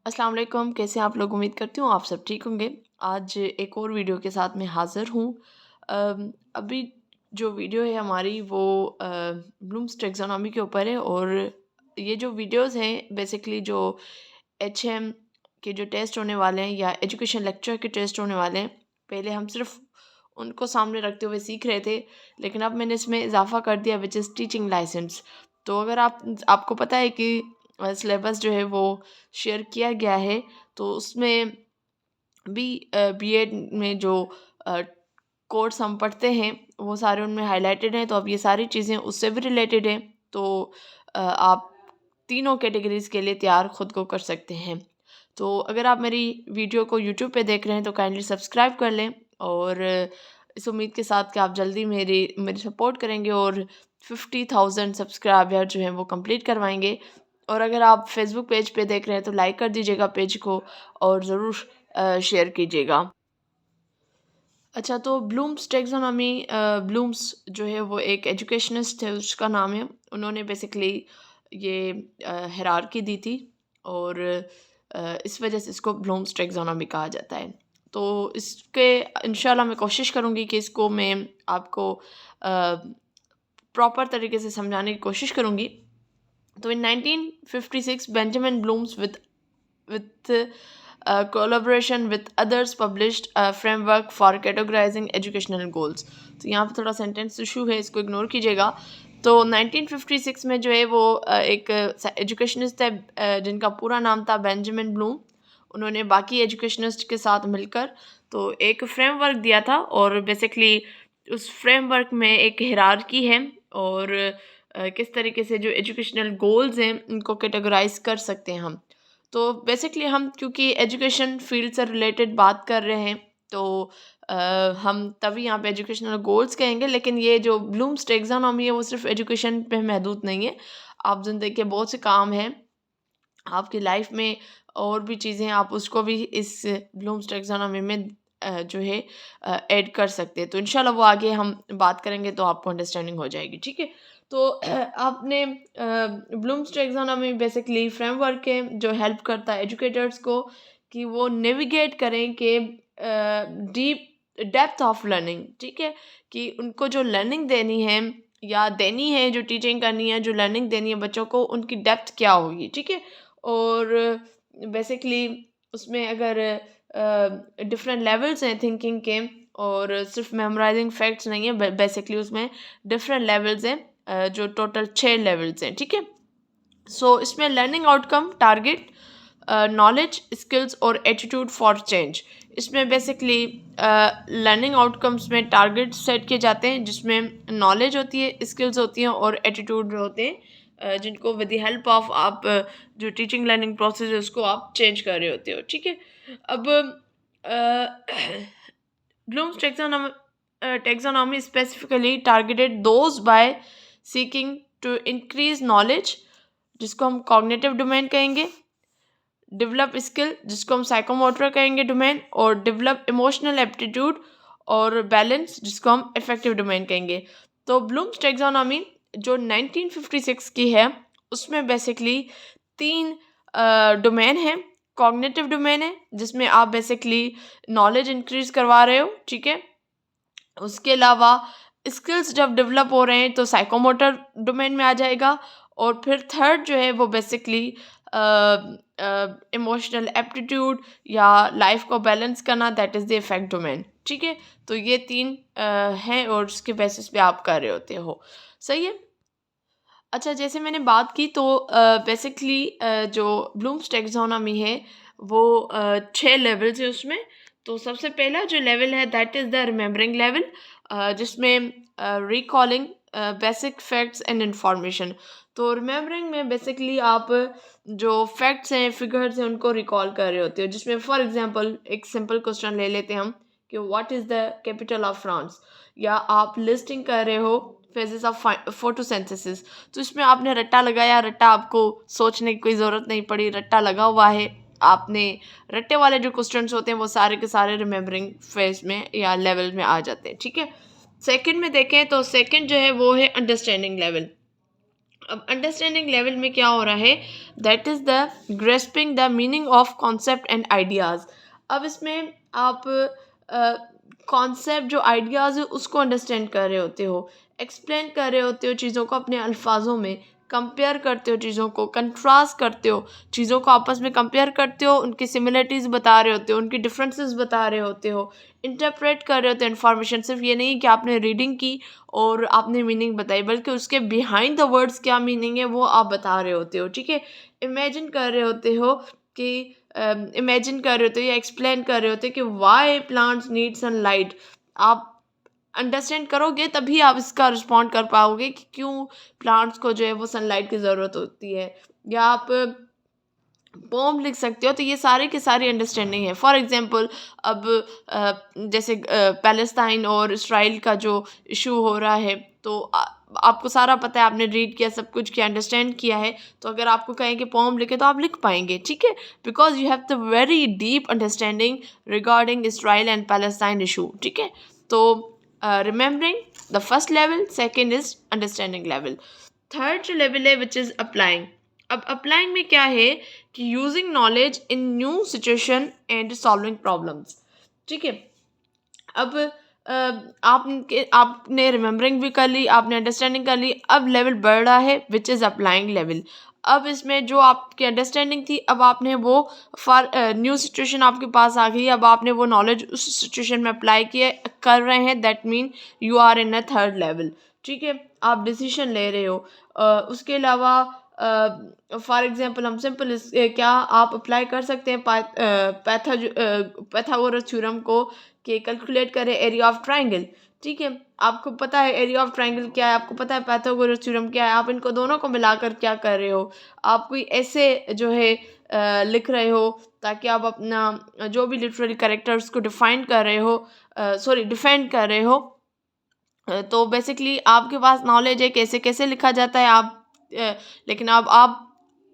अस्सलाम वालेकुम, कैसे हैं आप लोग? उम्मीद करती हूँ आप सब ठीक होंगे। आज एक और वीडियो के साथ मैं हाज़िर हूँ। अभी जो वीडियो है हमारी वो ब्लूम्स टैक्सोनॉमी के ऊपर है और ये जो वीडियोज़ हैं बेसिकली जो एचएम के जो टेस्ट होने वाले हैं या एजुकेशन लेक्चर के टेस्ट होने वाले हैं, पहले हम सिर्फ उनको सामने रखते हुए सीख रहे थे, लेकिन अब मैंने इसमें इजाफ़ा कर दिया विच इज़ टीचिंग लाइसेंस। तो अगर आपको पता है कि सिलेबस जो है वो शेयर किया गया है, तो उसमें भी बीएड में जो कोर्स हम पढ़ते हैं वो सारे उनमें हाइलाइटेड हैं। तो अब ये सारी चीज़ें उससे भी रिलेटेड हैं। तो आप तीनों कैटेगरीज़ के लिए तैयार खुद को कर सकते हैं। तो अगर आप मेरी वीडियो को यूट्यूब पे देख रहे हैं तो काइंडली सब्सक्राइब कर लें और इस उम्मीद के साथ कि आप जल्दी मेरी सपोर्ट करेंगे और 50,000 सब्सक्राइबर जो हैं वो कंप्लीट करवाएंगे। और अगर आप फेसबुक पेज पे देख रहे हैं तो लाइक कर दीजिएगा पेज को और ज़रूर शेयर कीजिएगा। अच्छा, तो ब्लूम्स टैक्सोनॉमी ब्लूम्स जो है वो एक एजुकेशनिस्ट है, उसका नाम है। उन्होंने बेसिकली ये हायरार्की दी थी और इस वजह से इसको ब्लूम्स टैक्सोनॉमी कहा जाता है। तो इसके इंशाल्लाह मैं कोशिश करूँगी कि इसको मैं आपको प्रॉपर तरीके से समझाने की कोशिश करूँगी। तो in 1956 Benjamin Bloom's with collaboration with others published a framework for categorizing educational goals। तो यहाँ पे थोड़ा सेंटेंस इशू है, इसको इग्नोर कीजिएगा। तो 1956 में जो है वो एक एजुकेशनिस्ट है जिनका पूरा नाम था बेंजामिन ब्लूम। उन्होंने बाकी एजुकेशनिस्ट के साथ मिलकर तो एक फ्रेमवर्क दिया था और बेसिकली उस फ्रेमवर्क में एक हिरार्की है और किस तरीके से जो एजुकेशनल गोल्स हैं उनको कैटेगराइज कर सकते हैं हम। तो बेसिकली हम क्योंकि एजुकेशन फील्ड से रिलेटेड बात कर रहे हैं तो हम तभी यहाँ पे एजुकेशनल गोल्स कहेंगे, लेकिन ये जो ब्लूम्स टैक्सोनॉमी है वो सिर्फ एजुकेशन पे महदूद नहीं है। आप ज़िंदगी के बहुत से काम हैं आपकी लाइफ में और भी चीज़ें आप उसको भी इस ब्लूम्स टैक्सोनॉमी में जो है ऐड कर सकते हैं। तो इंशाल्लाह वो आगे हम बात करेंगे तो आपको अंडरस्टैंडिंग हो जाएगी, ठीक है। तो आपने ब्लूम्स टैक्सोनॉमी बेसिकली फ्रेमवर्क है जो हेल्प करता है एजुकेटर्स को कि वो नेविगेट करें कि डीप डेप्थ ऑफ लर्निंग, ठीक है, कि उनको जो लर्निंग देनी है या देनी है, जो टीचिंग करनी है, जो लर्निंग देनी है बच्चों को, उनकी डेप्थ क्या होगी, ठीक है। और बेसिकली उसमें अगर डिफरेंट लेवल्स हैं थिंकिंग के और सिर्फ मेमोराइजिंग फैक्ट्स नहीं है, बेसिकली उसमें डिफरेंट लेवल्स हैं जो टोटल 6 लेवल्स हैं, ठीक है। सो इसमें learning outcome, target, knowledge, skills और एटीट्यूड फॉर चेंज। इसमें बेसिकली लर्निंग आउटकम्स में टारगेट सेट किए जाते हैं जिसमें नॉलेज होती है, स्किल्स होती हैं और एटीट्यूड होते हैं जिनको विद द हेल्प ऑफ आप जो टीचिंग लर्निंग प्रोसेस है उसको आप चेंज कर रहे होते हो, ठीक है। अब blooms taxonomy specifically targeted those by seeking to increase knowledge जिसको हम कॉग्निटिव डोमेन कहेंगे, डेवलप स्किल जिसको हम साइकोमोटर कहेंगे डोमेन, और डेवलप इमोशनल एप्टीट्यूड और बैलेंस जिसको हम इफेक्टिव डोमेन कहेंगे। तो ब्लूम्स टैक्सोनॉमी जो 1956 की है उसमें बेसिकली 3 डोमेन है। कॉग्निटिव डोमेन है जिसमें आप बेसिकली नॉलेज इंक्रीज करवा रहे हो, ठीक है। उसके अलावा स्किल्स जब डेवलप हो रहे हैं तो साइकोमोटर डोमेन में आ जाएगा। और फिर थर्ड जो है वो बेसिकली इमोशनल एप्टीट्यूड या लाइफ को बैलेंस करना, that is the effect domain, ठीक है। तो ये 3 हैं और उसके बेसिस पे आप कर रहे होते हो, सही है। अच्छा, जैसे मैंने बात की तो बेसिकली जो ब्लूम्स टैक्सोनॉमी है वो 6 लेवल्स है उसमें। तो सबसे पहला जो लेवल है that is the remembering level जिसमें recalling basic facts and information. तो रिमेम्बरिंग में बेसिकली आप जो फैक्ट्स हैं, फिगर्स हैं, उनको रिकॉल कर रहे होते हो, जिसमें फॉर एग्जांपल एक सिंपल क्वेश्चन ले लेते हैं हम कि what is the capital of France, या आप लिस्टिंग कर रहे हो फेजेस ऑफ फोटोसिंथेसिस। तो इसमें आपने रट्टा लगाया, रट्टा आपको सोचने की कोई ज़रूरत नहीं पड़ी, रट्टा लगा हुआ है। आपने रट्टे वाले जो क्वेश्चंस होते हैं वो सारे के सारे रिमेम्बरिंग फेज में या लेवल में आ जाते हैं, ठीक है। सेकंड में देखें तो सेकंड जो है वो है अंडरस्टैंडिंग लेवल। अब अंडरस्टैंडिंग लेवल में क्या हो रहा है, that is the grasping the meaning of concept and ideas. अब इसमें आप कॉन्सेप्ट जो आइडियाज़ है उसको अंडरस्टैंड कर रहे होते हो, एक्सप्लेन कर रहे होते हो चीज़ों को अपने अल्फाजों में, कंपेयर करते हो चीज़ों को, कंट्रास्ट करते हो चीज़ों को, आपस में कंपेयर करते हो, उनकी सिमिलरिटीज़ बता रहे होते हो, उनकी डिफरेंसेस बता रहे होते हो, इंटरप्रेट कर रहे होते हो इन्फॉर्मेशन। सिर्फ ये नहीं कि आपने रीडिंग की और आपने मीनिंग बताई, बल्कि उसके बिहाइंड द वर्ड्स क्या मीनिंग है वो आप बता रहे होते हो, ठीक है। इमेजिन कर रहे होते हो कि इमेजिन कर रहे होते हो या एक्सप्लेन कर रहे होते हो कि वाई प्लांट्स नीड सनलाइट। आप अंडरस्टैंड करोगे तभी आप इसका रिस्पॉन्ड कर पाओगे कि क्यों प्लांट्स को जो है वो सनलाइट की ज़रूरत होती है। या आप पोम लिख सकते हो। तो ये सारे की सारी अंडरस्टैंडिंग है। फॉर एग्जांपल अब जैसे पैलेस्टाइन और इसराइल का जो इशू हो रहा है, तो आपको सारा पता है, आपने रीड किया, सब कुछ किया, अंडरस्टैंड किया है। तो अगर आपको कहें कि पोम लिखे तो आप लिख पाएंगे, ठीक है, because you have the very deep understanding regarding Israel and Palestine issue, ठीक है। तो remembering the first level, second is understanding level, third जो लेवल है विच इज़ अप्लाइंग। अब अप्लाइंग में क्या है कि using knowledge in new situation and solving problems, ठीक है। अब आपने रिमेम्बरिंग भी कर ली, आपने अंडरस्टैंडिंग कर ली, अब लेवल बढ़ रहा है विच इज़ अप्लाइंग लेवल। अब इसमें जो आपकी अंडरस्टैंडिंग थी, अब आपने वो फॉर न्यू सिचुएशन आपके पास आ गई, अब आपने वो नॉलेज उस सिचुएशन में अप्लाई किए कर रहे हैं, that mean you are in a third level, ठीक है। आप डिसीजन ले रहे हो। उसके अलावा फॉर एग्जांपल हम सिंपल क्या आप अप्लाई कर सकते हैं पैथागोरस थ्योरम को कि कैलकुलेट करें एरिया ऑफ ट्राइंगल, ठीक है। आपको पता है एरिया ऑफ ट्राइंगल क्या है, आपको पता है पैथागोरस थ्योरम क्या है, आप इनको दोनों को मिलाकर क्या कर रहे हो, आप कोई ऐसे जो है लिख रहे हो ताकि आप अपना जो भी लिटरेरी कैरेक्टर्स को डिफाइन कर रहे हो, सॉरी डिफेंड कर रहे हो। तो बेसिकली आपके पास नॉलेज है कैसे कैसे लिखा जाता है, लेकिन अब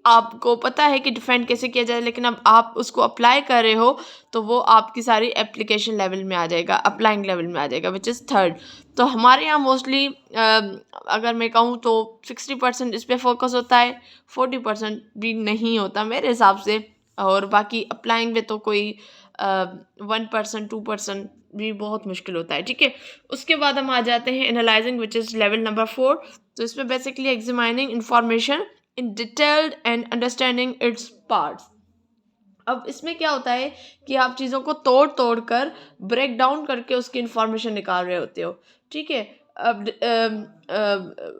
आपको पता है कि डिफेंड कैसे किया जाए, लेकिन अब आप उसको अप्लाई कर रहे हो, तो वो आपकी सारी एप्लीकेशन लेवल में आ जाएगा, अप्लाइंग लेवल में आ जाएगा, विच इज़ थर्ड। तो हमारे यहाँ मोस्टली अगर मैं कहूँ तो 60% इस पर फोकस होता है, 40% भी नहीं होता मेरे हिसाब से, और बाकी अप्लाइंग में तो कोई 1% 2% भी बहुत मुश्किल होता है, ठीक है। उसके बाद हम आ जाते हैं analysing which is level number 4। तो इसमें basically examining information in detailed and understanding its parts. अब इसमें क्या होता है कि आप चीज़ों को तोड़ तोड़ कर ब्रेक डाउन करके उसकी इंफॉर्मेशन निकाल रहे होते हो, ठीक है। अब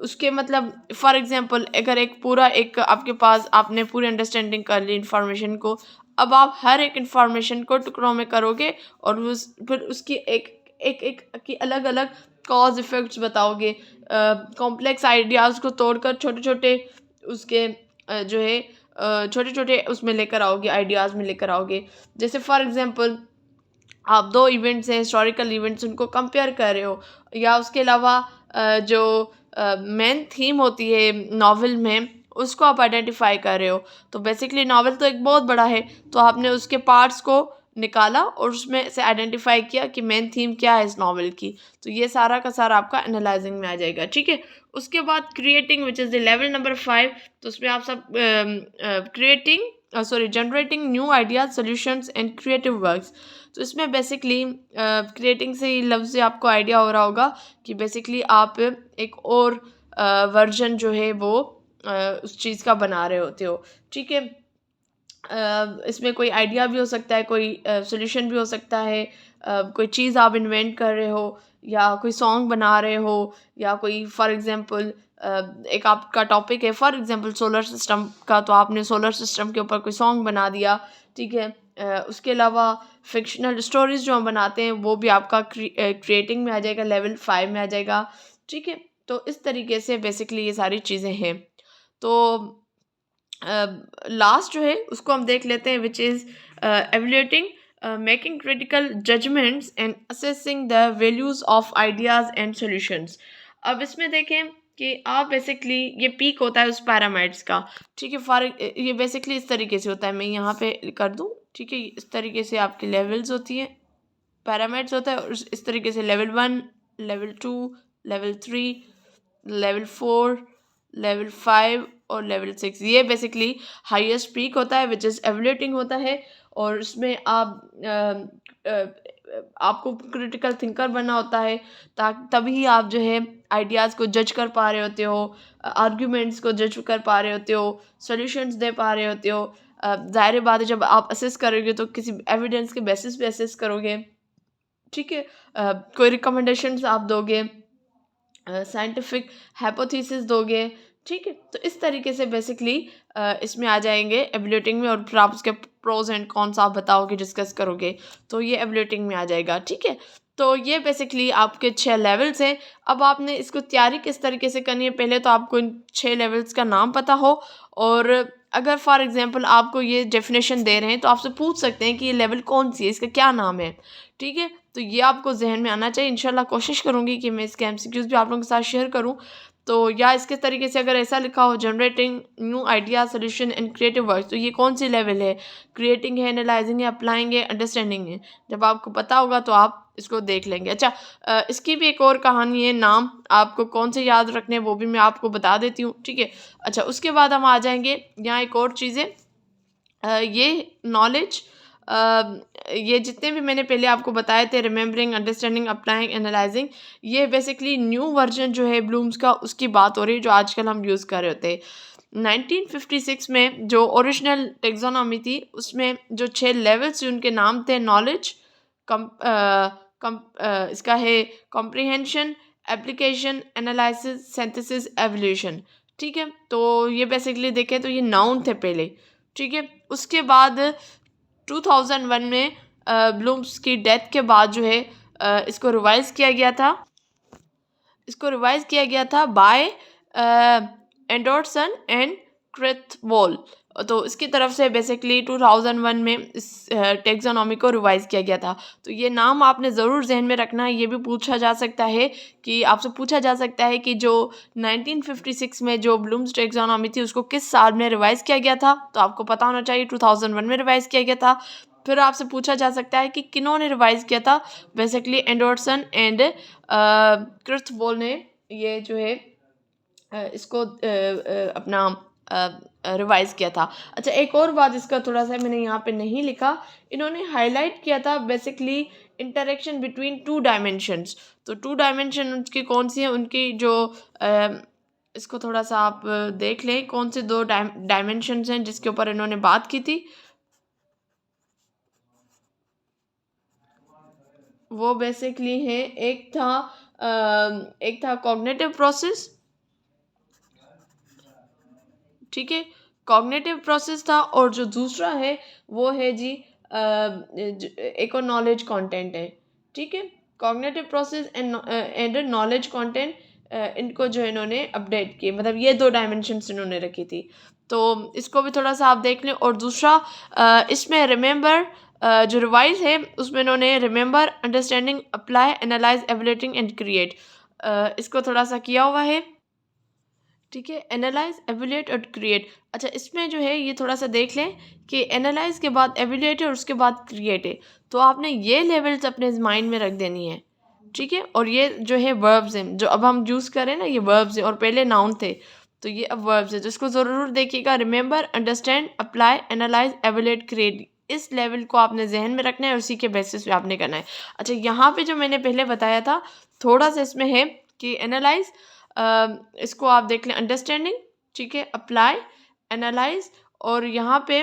उसके मतलब फॉर एग्जांपल अगर एक पूरा एक आपके पास आपने पूरी अंडरस्टैंडिंग कर ली इंफॉर्मेशन को, अब आप हर एक इंफॉर्मेशन को टुकड़ों में करोगे और फिर उसकी एक एक एक की अलग अलग कॉज इफ़ेक्ट्स बताओगे, कॉम्प्लेक्स आइडियाज़ को तोड़कर छोटे छोटे उसके जो है छोटे छोटे उसमें लेकर आओगे, आइडियाज़ में लेकर आओगे। जैसे फॉर एग्जांपल आप दो इवेंट्स हैं, हिस्टोरिकल इवेंट्स, उनको कंपेयर कर रहे हो, या उसके अलावा जो मेन थीम होती है नावल में उसको आप आइडेंटिफाई कर रहे हो। तो बेसिकली नावल तो एक बहुत बड़ा है, तो आपने उसके पार्ट्स को निकाला और उसमें से आइडेंटिफाई किया कि मेन थीम क्या है इस नावल की। तो ये सारा का सारा आपका एनालाइजिंग में आ जाएगा, ठीक है। उसके बाद creating which is the level number 5। तो उसमें आप सब generating new ideas, solutions and creative works. तो इसमें बेसिकली क्रिएटिंग से ही लफ्ज़ से आपको आइडिया हो रहा होगा कि बेसिकली आप एक और वर्जन जो है वो उस चीज़ का बना रहे होते हो, ठीक है। इसमें कोई आइडिया भी हो सकता है, कोई सॉल्यूशन भी हो सकता है, कोई चीज़ आप इन्वेंट कर रहे हो, या कोई सॉन्ग बना रहे हो, या कोई फॉर एग्जांपल एक आपका टॉपिक है फॉर एग्जांपल सोलर सिस्टम का, तो आपने सोलर सिस्टम के ऊपर कोई सॉन्ग बना दिया, ठीक है। उसके अलावा फिक्शनल स्टोरीज जो हम बनाते हैं वो भी आपका क्रिएटिंग में आ जाएगा, लेवल 5 में आ जाएगा, ठीक है। तो इस तरीके से बेसिकली ये सारी चीज़ें हैं। तो लास्ट जो है उसको हम देख लेते हैं which is evaluating making critical judgements and assessing the values of ideas and solutions. अब इसमें देखें कि आप बेसिकली ये पीक होता है उस पैरामाइड्स का, ठीक है। ये बेसिकली इस तरीके से होता है, मैं यहाँ पे कर दूँ, ठीक है। इस तरीके से आपकी लेवल्स होती हैं, पैरामाइड्स होता है, और इस तरीके से level 1, level 2, level 3, level 4, level 5 और लेवल 6। ये बेसिकली हाईएस्ट पीक होता है विच इज़ एवल्यूएटिंग होता है, और उसमें आपको क्रिटिकल थिंकर बनना होता है, तभी आप जो है आइडियाज़ को जज कर पा रहे होते हो, आर्ग्यूमेंट्स को जज कर पा रहे होते हो, सॉल्यूशंस दे पा रहे होते हो। ज़ाहिर बात है जब आप असेस करोगे तो किसी एविडेंस के बेसिस पे असेस करोगे, ठीक है। कोई रिकमेंडेशंस आप दोगे, साइंटिफिक हाइपोथेसिस दोगे, ठीक है। तो इस तरीके से बेसिकली इसमें आ जाएंगे एवल्यूएटिंग में, और फिर आप उसके प्रोज एंड कॉन्स आप बताओगे, डिस्कस करोगे, तो ये एवल्यूएटिंग में आ जाएगा, ठीक है। तो ये बेसिकली आपके 6 लेवल्स हैं। अब आपने इसको तैयारी किस तरीके से करनी है, पहले तो आपको इन 6 लेवल्स का नाम पता हो, और अगर फॉर एग्जांपल आपको ये डेफिनेशन दे रहे हैं तो आपसे पूछ सकते हैं कि ये लेवल कौन सी है, इसका क्या नाम है, ठीक है। तो ये आपको जहन में आना चाहिए। इंशाल्लाह कोशिश करूँगी कि मैं इसके एमसीक्यूज़ भी आप लोगों के साथ शेयर करूँ। तो या इसके तरीके से अगर ऐसा लिखा हो generating new idea solution and creative work, तो ये कौन सी लेवल है, क्रिएटिंग है, एनालाइजिंग है, अप्लाइंग है, अंडरस्टैंडिंग है। जब आपको पता होगा तो आप इसको देख लेंगे। अच्छा, इसकी भी एक और कहानी है, नाम आपको कौन से याद रखने हैं वो भी मैं आपको बता देती हूँ, ठीक है। अच्छा, उसके बाद हम आ जाएंगे यहाँ एक और चीज़ें, ये नॉलेज, ये जितने भी मैंने पहले आपको बताए थे, रिमेंबरिंग, अंडरस्टैंडिंग, अप्लाइंग, एनालाइजिंग, ये बेसिकली न्यू वर्जन जो है ब्लूम्स का, उसकी बात हो रही है जो आजकल हम यूज़ कर रहे होते हैं। 1956 में जो ओरिजिनल टेक्सोनॉमी थी उसमें जो 6 लेवल्स उनके नाम थे, नॉलेज, कम इसका है comprehension, application, analysis, synthesis, evolution, ठीक है। तो ये बेसिकली देखें तो ये नाउन थे पहले, ठीक है। उसके बाद 2001 में ब्लूम्स की डेथ के बाद जो है इसको रिवाइज किया गया था, बाय एंडरसन एंड क्रेथवॉल। तो इसकी तरफ से बेसिकली 2001 में इस टेक्सोनॉमी को रिवाइज किया गया था। तो ये नाम आपने ज़रूर जहन में रखना है। ये भी पूछा जा सकता है कि आपसे पूछा जा सकता है कि जो 1956 में जो ब्लूम्स टेक्सोनॉमी थी उसको किस साल में रिवाइज किया गया था, तो आपको पता होना चाहिए 2001 में रिवाइज किया गया था। फिर आपसे पूछा जा सकता है कि किन्होंने रिवाइज किया था, बेसिकली एंडरसन एंड क्रेथवॉल ने ये जो है इसको अपना रिवाइज किया था। अच्छा, एक और बात इसका थोड़ा सा मैंने यहाँ पे नहीं लिखा, इन्होंने हाईलाइट किया था बेसिकली इंटरेक्शन बिटवीन 2 डायमेंशंस। तो 2 डायमेंशन उनकी कौन सी है, उनकी जो इसको थोड़ा सा आप देख लें कौन से 2 डायमेंशंस हैं जिसके ऊपर इन्होंने बात की थी। वो बेसिकली है, एक था कॉग्निटिव प्रोसेस, ठीक है, कॉग्निटिव प्रोसेस था, और जो दूसरा है वो है जी एक और नॉलेज कंटेंट है, ठीक है। Cognitive process and knowledge content, इनको जो इन्होंने अपडेट किए, मतलब ये 2 डायमेंशंस इन्होंने रखी थी। तो इसको भी थोड़ा सा आप देख लें। और दूसरा इसमें रिमेंबर, जो रिवाइज है उसमें इन्होंने remember, understanding, apply, analyse, evaluating and create, इसको थोड़ा सा किया हुआ है, ठीक है। एनालाइज, एवल्यूएट और क्रिएट। अच्छा, इसमें जो है ये थोड़ा सा देख लें कि एनालाइज के बाद एवल्यूएट है और उसके बाद क्रिएट है, तो आपने ये लेवल्स अपने माइंड में रख देनी है, ठीक है। और ये जो है वर्ब्स हैं, जो अब हम यूज़ करें ना, ये वर्ब्स हैं, और पहले नाउन थे, तो ये अब वर्ब्स है। तो इसको ज़रूर देखिएगा, remember, understand, apply, analyse, evaluate, create, इस लेवल को आपने जहन में रखना है, उसी के बेसिस पे आपने करना है। अच्छा, यहाँ पे जो मैंने पहले बताया था थोड़ा सा इसमें है कि एनालाइज, इसको आप देख लें, अंडरस्टैंडिंग, ठीक है, अप्लाई, एनालाइज, और यहाँ पे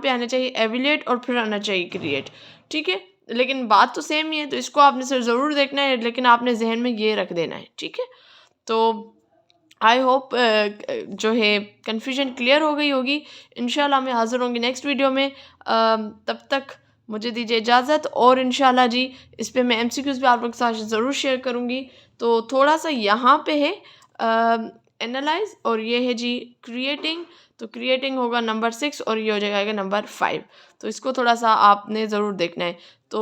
आना चाहिए एवल्यूएट, और फिर आना चाहिए क्रिएट, ठीक है। लेकिन बात तो सेम ही है, तो इसको आपने सर ज़रूर देखना है, लेकिन आपने जहन में ये रख देना है, ठीक है। तो आई होप जो है कन्फ्यूजन क्लियर हो गई होगी। इंशाल्लाह मैं हाज़िर होंगी नेक्स्ट वीडियो में। तब तक मुझे दीजिए इजाज़त, और इंशाल्लाह जी इस पे मैं एमसीक्यूज़ भी आप लोग के साथ ज़रूर शेयर करूँगी। तो थोड़ा सा यहाँ पे है एनालाइज, और ये है जी क्रिएटिंग, तो क्रिएटिंग होगा नंबर 6 और ये हो जाएगा नंबर 5। तो इसको थोड़ा सा आपने ज़रूर देखना है। तो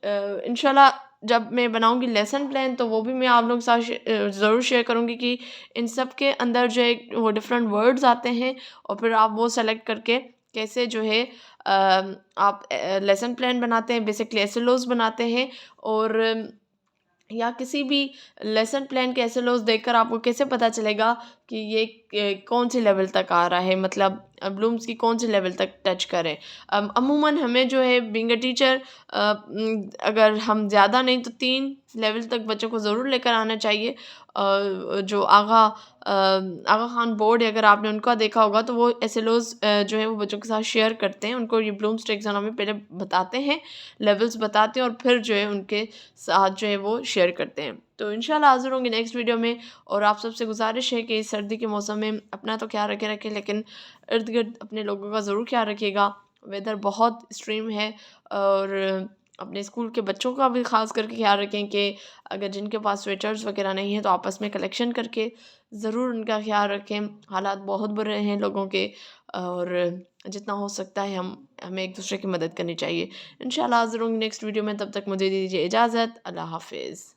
इंशाल्लाह जब मैं बनाऊंगी लेसन प्लान तो वो भी मैं आप लोगों के साथ ज़रूर शेयर करूंगी कि इन सब के अंदर जो है वो डिफरेंट वर्ड्स आते हैं, और फिर आप वो सेलेक्ट करके कैसे जो है आप लेसन प्लान बनाते हैं, बेसिकली एसएलओस बनाते हैं, और या किसी भी लेसन प्लान के एसएलओस देखकर आपको कैसे पता चलेगा कि ये कौन से लेवल तक आ रहा है, मतलब ब्लूम्स की कौन से लेवल तक टच करें। अमूमन हमें जो है बीइंग अ टीचर, अगर हम ज़्यादा नहीं तो 3 लेवल तक बच्चों को ज़रूर लेकर आना चाहिए। जो आगा खान बोर्ड है, अगर आपने उनका देखा होगा तो वो एसएलओज़ जो है वो बच्चों के साथ शेयर करते हैं, उनको ये ब्लूम्स टैक्सोनॉमी पहले बताते हैं, लेवल्स बताते हैं और फिर जो है उनके साथ जो है वो शेयर करते हैं। तो इंशाल्लाह हाज़िर होंगे नेक्स्ट वीडियो में, और आप सबसे गुज़ारिश है कि इस सर्दी के मौसम में अपना तो ख्याल रखें लेकिन इर्द-गिर्द अपने लोगों का ज़रूर ख्याल रखिएगा। वेदर बहुत एक्सट्रीम है, और अपने स्कूल के बच्चों का भी ख़ास करके ख्याल रखें कि अगर जिनके पास स्वेटर्स वगैरह नहीं है तो आपस में कलेक्शन करके ज़रूर उनका ख्याल रखें। हालात बहुत बुरे हैं लोगों के, और जितना हो सकता है हमें एक दूसरे की मदद करनी चाहिए। इंशाल्लाह हाज़िर होंगे नेक्स्ट वीडियो में, तब तक मुझे दीजिए इजाज़त। अल्लाह हाफ़िज़।